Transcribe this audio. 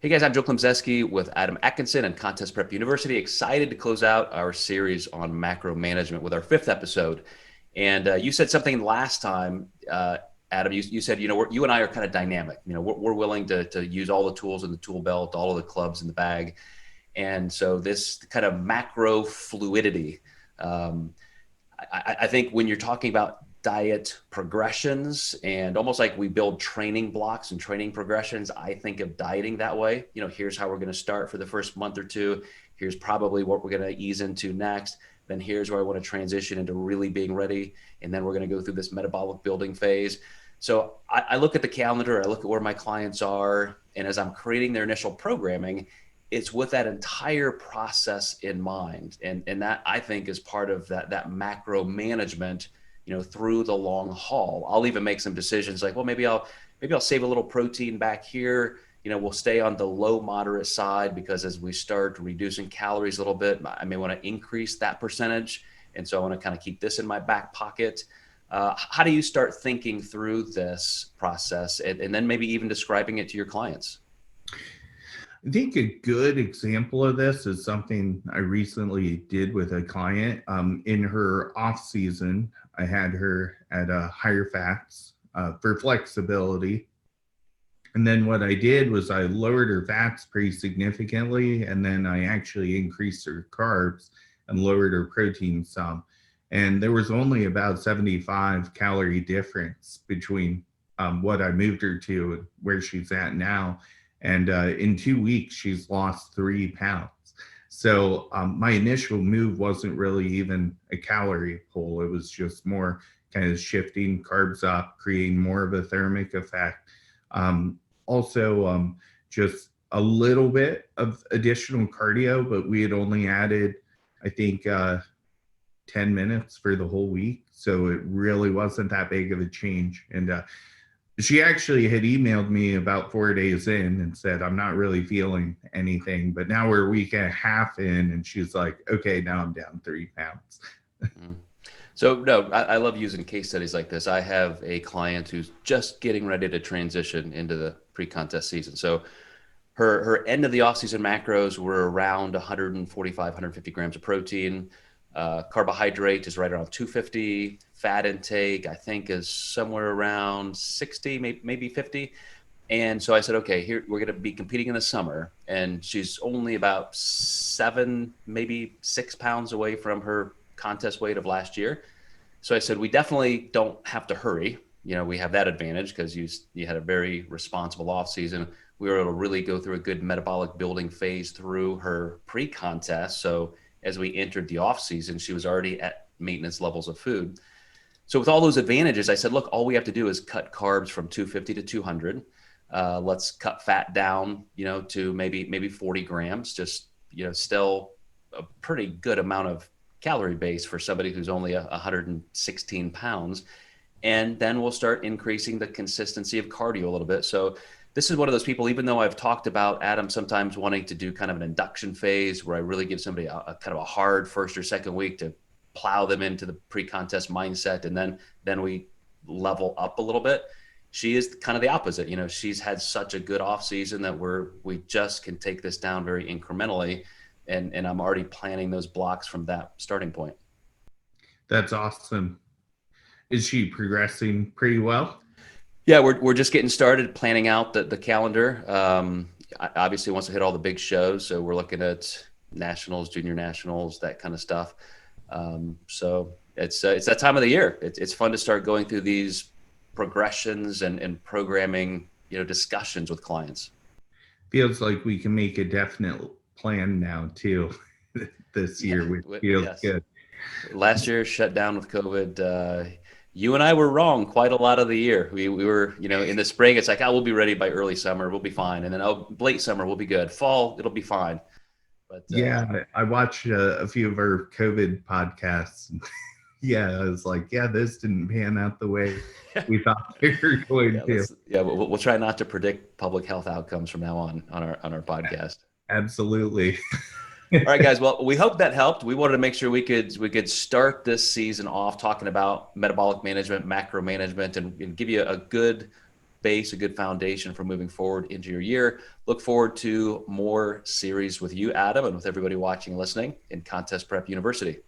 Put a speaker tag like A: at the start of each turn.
A: Hey guys, I'm Joe Klemczewski with Adam Atkinson and Contest Prep University. Excited to close out our series on macro management with our fifth episode. And you said something last time, Adam. You said, you and I are kind of dynamic. We're willing to use all the tools in the tool belt, all of the clubs in the bag. And so this kind of macro fluidity, I think when you're talking about diet progressions and almost like we build training blocks and training progressions, I think of dieting that way. Here's how we're going to start for the first month or two. Here's probably what we're going to ease into next. Then here's where I want to transition into really being ready. And then we're going to go through this metabolic building phase. So I look at the calendar, I look at where my clients are, and as I'm creating their initial programming, it's with that entire process in mind. And that, I think, is part of that macro management, through the long haul. I'll even make some decisions like, well, maybe I'll save a little protein back here. We'll stay on the low moderate side because as we start reducing calories a little bit, I may want to increase that percentage. And so I want to kind of keep this in my back pocket. How do you start thinking through this process and then maybe even describing it to your clients?
B: I think a good example of this is something I recently did with a client. In her off season, I had her at a higher fats for flexibility. And then what I did was I lowered her fats pretty significantly, and then I actually increased her carbs and lowered her protein some. And there was only about 75 calorie difference between what I moved her to and where she's at now. And in 2 weeks, she's lost 3 pounds. So my initial move wasn't really even a calorie pull. It was just more kind of shifting carbs up, creating more of a thermic effect. Also, just a little bit of additional cardio, but we had only added, I think, 10 minutes for the whole week. So it really wasn't that big of a change. And she actually had emailed me about 4 days in and said, I'm not really feeling anything, but now we're a week and a half in, and she's like, okay, now I'm down 3 pounds.
A: So no, I love using case studies like this. I have a client who's just getting ready to transition into the pre-contest season. So her end of the off-season macros were around 145, 150 grams of protein. Carbohydrate is right around 250. Fat intake, I think, is somewhere around 60, maybe 50. And so I said, okay, here we're going to be competing in the summer, and she's only about 7, maybe 6 pounds away from her contest weight of last year. So I said, we definitely don't have to hurry. We have that advantage because you had a very responsible off season. We were able to really go through a good metabolic building phase through her pre-contest. So as we entered the off season, she was already at maintenance levels of food. So with all those advantages, I said, look, all we have to do is cut carbs from 250 to 200. Let's cut fat down, to maybe 40 grams, just, still a pretty good amount of calorie base for somebody who's only 116 pounds. And then we'll start increasing the consistency of cardio a little bit. So this is one of those people, even though I've talked about Adam sometimes wanting to do kind of an induction phase where I really give somebody a kind of a hard first or second week to plow them into the pre-contest mindset, and then we level up a little bit. She is kind of the opposite. She's had such a good off season that we just can take this down very incrementally, and I'm already planning those blocks from that starting point.
B: That's awesome. Is she progressing pretty well?
A: Yeah, we're just getting started planning out the calendar. Obviously wants to hit all the big shows, so we're looking at nationals, junior nationals, that kind of stuff. So it's that time of the year. It's fun to start going through these progressions and programming, discussions with clients.
B: Feels like we can make a definite plan now too this year, which feels good.
A: Last year shut down with COVID. You and I were wrong quite a lot of the year. We were, in the spring, it's like, we'll be ready by early summer. We'll be fine. And then, late summer, we'll be good. Fall, it'll be fine. But
B: yeah, I watched a few of our COVID podcasts. Yeah, I was like, this didn't pan out the way we thought they were going to.
A: We'll try not to predict public health outcomes from now on our podcast.
B: Absolutely.
A: All right, guys. Well, we hope that helped. We wanted to make sure we could start this season off talking about metabolic management, macro management, and give you a good base, a good foundation for moving forward into your year. Look forward to more series with you, Adam, and with everybody watching and listening in Contest Prep University.